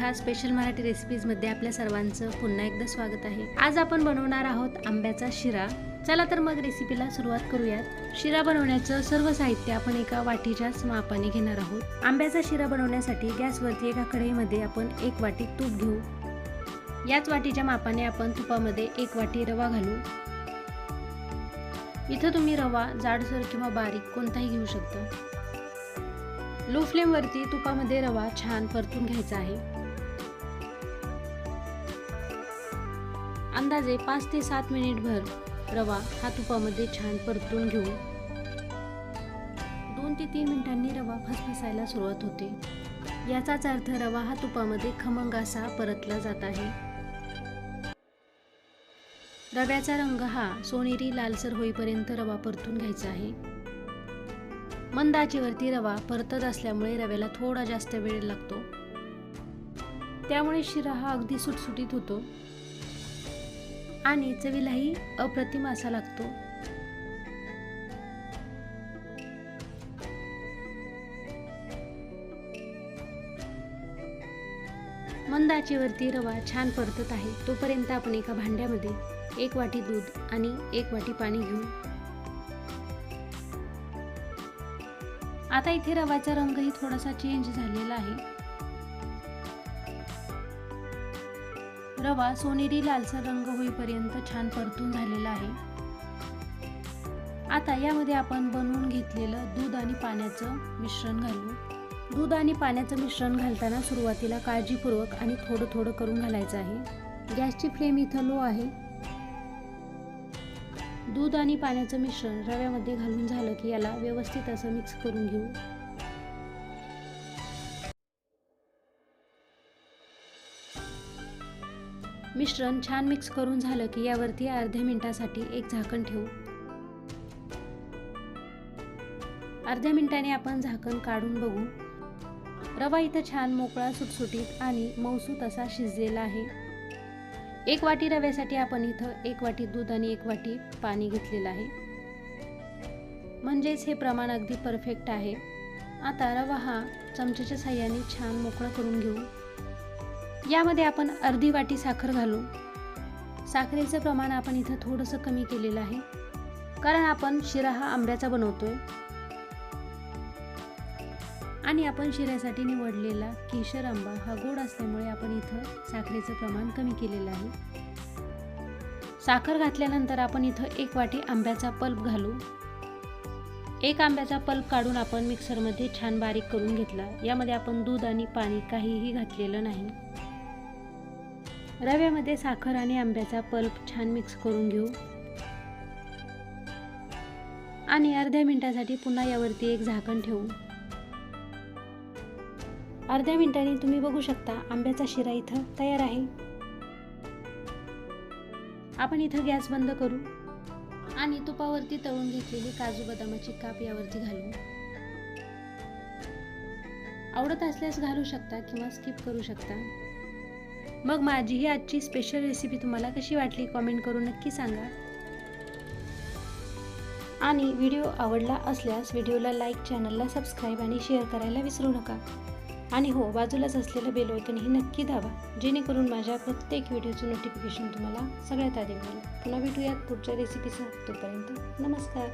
ह्या स्पेशल मराठी रेसिपीजमध्ये आपल्या सर्वांचं पुन्हा एकदा स्वागत आहे। आज आपण बनवणार आहोत आंब्याचा शिरा। चला तर मग रेसिपीला सुरुवात करूयात। शिरा बनवण्याचं सर्व साहित्य आपण एका वाटीच्याच मापाने घेणार आहोत। आंब्याचा शिरा बनवण्यासाठी गॅसवरती एका कढईमध्ये आपण 1 वाटी तूप घेऊ। याच वाटीच्या मापाने आपण तुपामध्ये 1 वाटी रवा घालू। इथं तुम्ही रवा जाडसर किंवा बारीक कोणताही घेऊ शकता। लो फ्लेम वरती तुपामध्ये रवा छान परतून घ्यायचा आहे। अंदाजे 5 ते 7 मिनिटभर रवा हा तुपामध्ये छान परतून घेऊ। 2 ते 3 मिनिटांनी रवा फसफसायला सुरुवात होते। याचाच अर्थ रवा हा तुपामध्ये खमंग असा परतला जात आहे। रव्याचा रंग हा सोनेरी लालसर होईपर्यंत रवा परतून घ्यायचा आहे। मंद आचेवरती रवा परतत असल्यामुळे रव्याला थोडा जास्त वेळ लागतो, त्यामुळे शिरा हा अगदी सुटसुटीत होतो आणि चवीलाही अप्रतिम असा लागतो। मंद आचेवरती रवा छान परतत आहे तोपर्यंत आपण एका भांड्यामध्ये 1 वाटी दूध आणि 1 वाटी पाणी घेऊ। आता इथे रव्याचा रंगही थोडासा चेंज झालेला आहे। रवा सोनेरी लालसर रंग होईपर्यंत छान परतून झालेला आहे। आता यामध्ये आपण बनवून घेतलेलं दूध आणि पाण्याचं मिश्रण घालू। दूध आणि पाण्याचं मिश्रण घालताना सुरुवातीला काळजीपूर्वक आणि थोडं थोडं करून घालायचं आहे। गॅसची फ्लेम इथं लो आहे। दूध आणि पाण्याचं मिश्रण रव्यामध्ये घालून झालं की याला व्यवस्थित असं मिक्स करून घेऊ। मिश्रण छान मिक्स करून झालं की यावरती अर्ध्या मिनिटासाठी एक झाकण ठेवू। अर्ध्या मिनिटाने आपण झाकण काढून बघू। रवा इथं छान मोकळा सुटसुटीत आणि मऊसूत असा शिजलेला आहे। 1 वाटी रव्यासाठी आपण इथं 1 वाटी दूध आणि 1 वाटी पाणी घेतलेलं आहे, म्हणजेच हे प्रमाण अगदी परफेक्ट आहे। आता रवा हा चमच्याच्या साहाय्याने छान मोकळा करून घेऊ। यामध्ये आपण अर्धी वाटी साखर घालू। साखरेचं प्रमाण आपण इथं थोडंसं कमी केलेलं आहे, कारण आपण शिरा हा आंब्याचा बनवतोय आणि आपण शिऱ्यासाठी निवडलेला केशर आंबा हा गोड असल्यामुळे आपण इथं साखरेचं प्रमाण कमी केलेलं आहे। साखर घातल्यानंतर आपण इथं 1 वाटी आंब्याचा पल्प घालू। 1 आंब्याचा पल्प काढून आपण मिक्सरमध्ये छान बारीक करून घेतला। यामध्ये आपण दूध आणि पाणी काहीही घातलेलं नाही। रव्यामध्ये साखर आणि आंब्याचा पल्प छान मिक्स करून घेऊ आणि अर्ध्या मिनिटासाठी पुन्हा यावरती एक झाकण ठेवू। अर्ध्या मिनिटांनी तुम्ही बघू शकता आंब्याचा शिरा इथं तयार आहे। आपण इथं गॅस बंद करू आणि तुपावरती तळून घेतलेली काजू बदामाची काप यावरती घालू। आवडत असल्यास घालू शकता किंवा स्किप करू शकता। मग माझी ही आजची स्पेशल रेसिपी तुम्हाला कशी वाटली कमेंट करून नक्की सांगा। आणि व्हिडिओ आवडला असल्यास व्हिडिओला लाईक, चॅनलला सबस्क्राईब आणि शेअर करायला विसरू नका। आणि हो, बाजूलाच असलेलं बेल आयकॉन ही नक्की दाबा, जेणेकरून माझ्या प्रत्येक व्हिडिओचं नोटिफिकेशन तुम्हाला सगळ्यात आधी मिळेल। पुन्हा भेटूयात पुढच्या रेसिपीसह। तोपर्यंत नमस्कार।